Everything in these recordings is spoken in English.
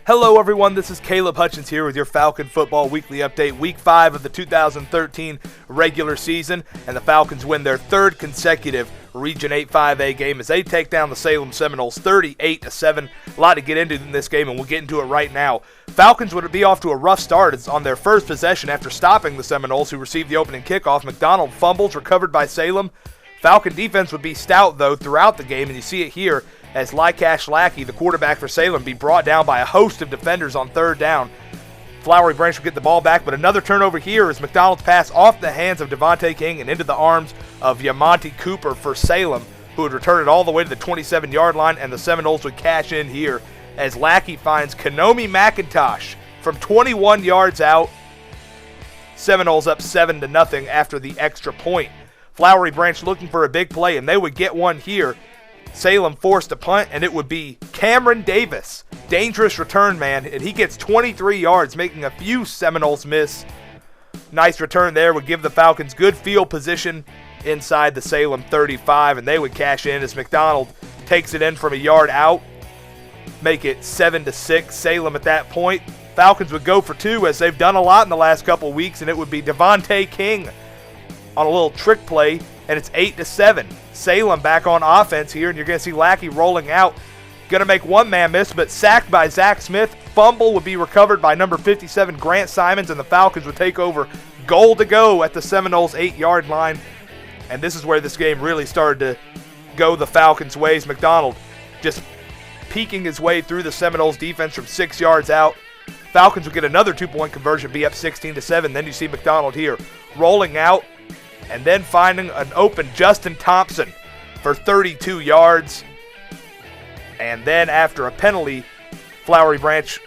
Hello everyone, this is Caleb Hutchins here with your Falcon Football Weekly Update, Week 5 of the 2013 regular season, and the Falcons win their third consecutive Region 8 5A game as they take down the Salem Seminoles 38-7. A lot to get into in this game, and we'll get into it right now. Falcons would be off to a rough start. It's on their first possession after stopping the Seminoles, who received the opening kickoff. McDonald fumbles, recovered by Salem. Falcon defense would be stout, though, throughout the game, and you see it here as Lycash Lackey, the quarterback for Salem, be brought down by a host of defenders on third down. Flowery Branch will get the ball back, but another turnover here as McDonald's pass off the hands of Devontae King and into the arms of Yamonte Cooper for Salem, who would return it all the way to the 27-yard line, and the Seminoles would cash in here as Lackey finds Kanomi McIntosh from 21 yards out. Seminoles up 7-0 after the extra point. Flowery Branch looking for a big play, and they would get one here. Salem forced a punt, and it would be Cameron Davis. Dangerous return man, and he gets 23 yards, making a few Seminoles miss. Nice return there would give the Falcons good field position inside the Salem 35, and they would cash in as McDonald takes it in from a yard out, make it 7-6 Salem at that point. Falcons would go for two, as they've done a lot in the last couple weeks, and it would be Devontae King on a little trick play, and it's 8-7. Salem back on offense here, and you're going to see Lackey rolling out. Going to make one man miss, but sacked by Zach Smith. Fumble would be recovered by number 57, Grant Simons, and the Falcons would take over. Goal to go at the Seminoles' 8-yard line. And this is where this game really started to go the Falcons' ways. McDonald just peeking his way through the Seminoles' defense from 6 yards out. Falcons would get another two-point conversion, be up 16-7. Then you see McDonald here rolling out, and then finding an open Justin Thompson for 32 yards. And then after a penalty, Flowery Branch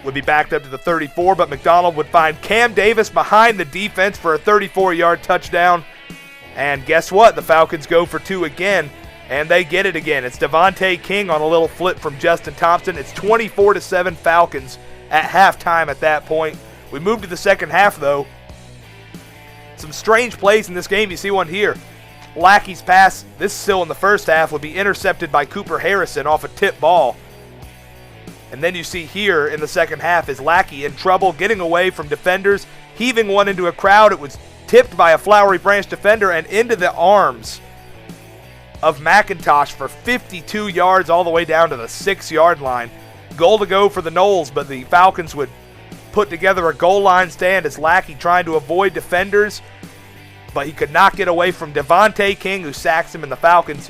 would be backed up to the 34, but McDonald would find Cam Davis behind the defense for a 34-yard touchdown. And guess what? The Falcons go for two again, and they get it again. It's Devontae King on a little flip from Justin Thompson. It's 24-7 Falcons at halftime at that point. We move to the second half, though. Some strange plays in this game. You see one here. Lackey's pass, this is still in the first half, would be intercepted by Cooper Harrison off a tip ball. And then you see here in the second half is Lackey in trouble, getting away from defenders, heaving one into a crowd. It was tipped by a Flowery Branch defender and into the arms of McIntosh for 52 yards all the way down to the 6-yard line. Goal to go for the Noles, but the Falcons would put together a goal line stand as Lackey trying to avoid defenders, but he could not get away from Devontae King, who sacks him, and the Falcons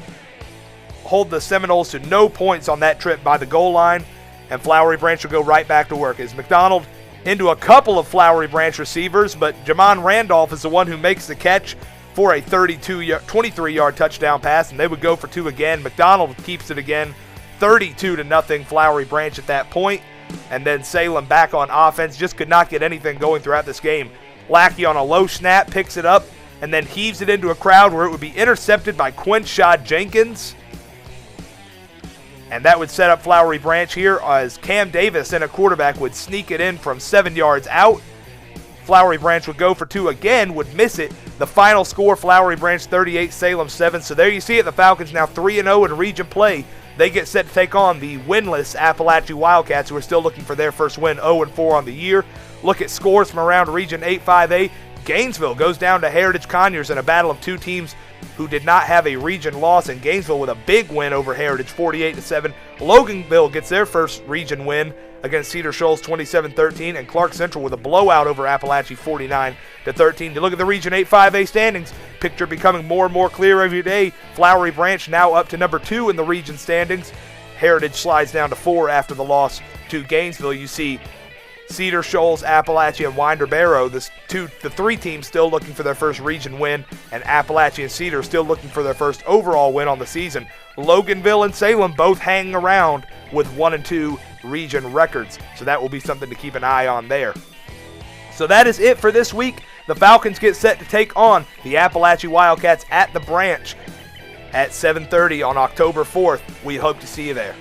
hold the Seminoles to no points on that trip by the goal line, and Flowery Branch will go right back to work as McDonald into a couple of Flowery Branch receivers, but Jamon Randolph is the one who makes the catch for a 23-yard touchdown pass, and they would go for two again. McDonald keeps it again, 32-0 Flowery Branch at that point. And then Salem back on offense, just could not get anything going throughout this game. Lackey on a low snap picks it up and then heaves it into a crowd where it would be intercepted by Quinshad Jenkins. And that would set up Flowery Branch here as Cam Davis and a quarterback would sneak it in from 7 yards out. Flowery Branch would go for two again, would miss it. The final score, Flowery Branch 38, Salem 7. So there you see it, the Falcons now 3-0 in region play. They get set to take on the winless Appalachia Wildcats, who are still looking for their first win, 0-4 on the year. Look at scores from around Region 8 5A. Gainesville goes down to Heritage Conyers in a battle of two teams who did not have a region loss, and Gainesville with a big win over Heritage, 48-7. Loganville gets their first region win against Cedar Shoals, 27-13, and Clark Central with a blowout over Appalachia, 49-13. You look at the Region 8 5A standings, picture becoming more and more clear every day. Flowery Branch now up to number 2 in the region standings. Heritage slides down to 4 after the loss to Gainesville. You see Cedar Shoals, Appalachia, and Winder Barrow, the three teams still looking for their first region win, and Appalachia and Cedar still looking for their first overall win on the season. Loganville and Salem both hanging around with 1-2 region records, so that will be something to keep an eye on there. So that is it for this week. The Falcons get set to take on the Appalachia Wildcats at the Branch at 7:30 on October 4th. We hope to see you there.